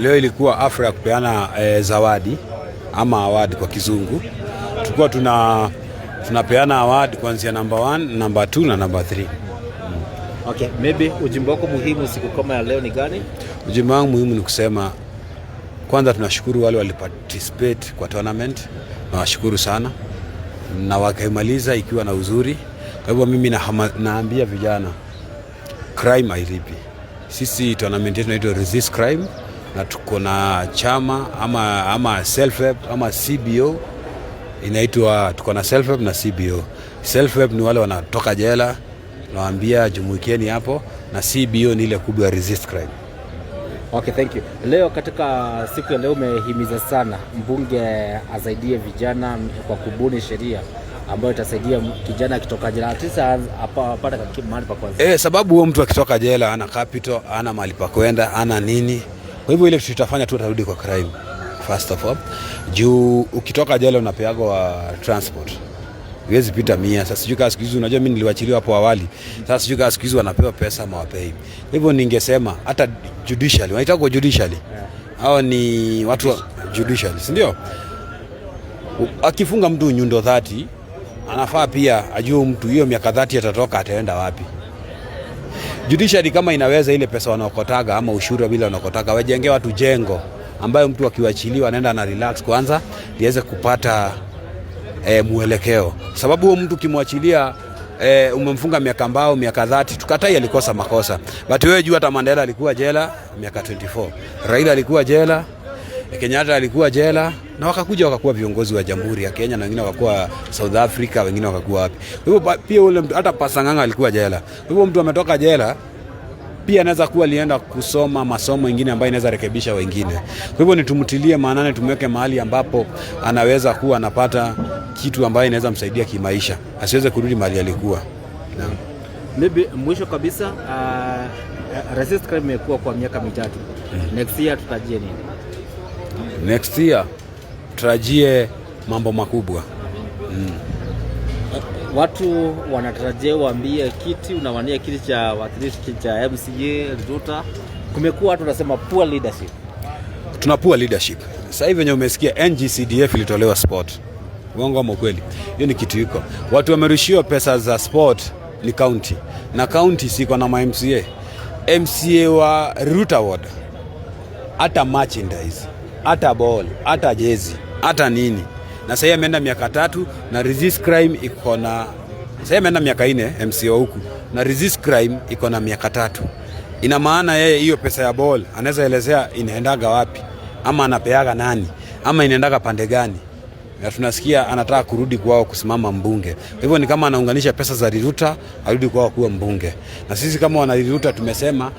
Leo ilikuwa afra ya kupeana zawadi ama award kwa kizungu. Tulikuwa tunapeana award kuanzia number 1, number 2 na number 3. Okay, maybe ujumbe wako muhimu siku kama ya leo ni gani? Ujumbe wangu muhimu ni kusema kwanza tunashukuru wale waliparticipate kwa tournament. Nawashukuru sana. Na wakaimaliza ikiwa na uzuri. Kwa hivyo mimi naambia vijana crime hailipi. Sisi tournament yetu inaitwa Resist Crime na tuko na chama ama self help ama CBO inaitwa, tuko na self help na CBO. Self help ni wale wanatoka jela, nawaambia jumuikeni hapo, na CBO ni ile kubwa ya Resist Crime. Okay, thank you. Leo katika siku ya leo umehimiza sana mbunge asaidie vijana kwa kubuni sheria ambayo itasaidia kijana akitoka jela atisa apate mahali pa kwanza. Sababu huo mtu akitoka jela ana capital, ana mahali pa kwenda, ana nini. Kwa hivyo ile tutafanya tu atarudi kwa crime first of all. Juu ukitoka jela unapeagwa transport. Huwezi pita 100. Sasa sijui kama siku hizi, unajua mimi niliwachiliwa hapo awali. Sasa sijui kama siku hizi wanapewa pesa ama wapei. Hivyo ningesema hata judicially, wanaitwa judicially. Hao ni watu wa judicially, si ndio? Akifunga mtu nyundo 30, anafaa pia ajue mtu hiyo miaka 30 atatoka ataenda wapi. Judiciary kama inaweza ile pesa wanaokotaga ama ushuru bila wanaokotaga, wajengee watu jengo ambayo mtu akiwachiliwa anaenda na relax kwanza iweze kupata muelekeo. Sababu huo mtu kimwachilia umemfunga miaka 30, tukatai alikosa makosa. But wewe jua hata Mandela alikuwa jela miaka 24. Raila alikuwa jela, Kenyatta alikuwa jela, na wakakuwa viongozi wa Jamhuri ya Kenya, na wengine wakakuwa South Africa, wengine wakakuwa wapi. Kwa hivyo pia ule mtu hata Pasanganga alikuwa jela. Kwa hivyo mtu ametoka jela pia anaweza kuwa alienda kusoma masomo mengine ambayo inaweza rekebisha wengine. Kwa hivyo nitumtilie maanane, tumweke mahali ambapo anaweza kuwa anapata kitu ambayo inaweza msaidia kimaisha, asiweze kurudi mahali alikuwa. Maybe mwisho kabisa, Resist Crime imekuwa kwa miaka 3. Next year tutajie nini? Next year tutarajie mambo makubwa. Watu wanatarajia waambie kiti, unawania kiti cha wakilishi cha MCA Ruta. Kumekuwa watu wanasema poor leadership. Tuna poor leadership. Sasa hivi wenye umesikia NGCDF ilitolewa sport. Uongo ama kweli? Hiyo ni kitu iko. Watu wamerushiwa pesa za sport ni county. Na county siko na MCA. MCA wa Ruta Ward. Hata merchandise, hata ball, hata jezi, hata nini. Na sasa ameenda miaka 3 na Resist Crime iko na, sasa ameenda miaka 4 MCO huku na Resist Crime iko na miaka 3. Ina maana yeye hiyo pesa ya ball anaweza elezea inaendaga wapi, ama anapeaga nani, ama inaendaga pande gani. Na tunasikia anataka kurudi kwao kusimama mbunge. Kwa hivyo ni kama anaunganisha pesa za Riruta arudi kwao kuwa mbunge. Na sisi kama wana Riruta tumesema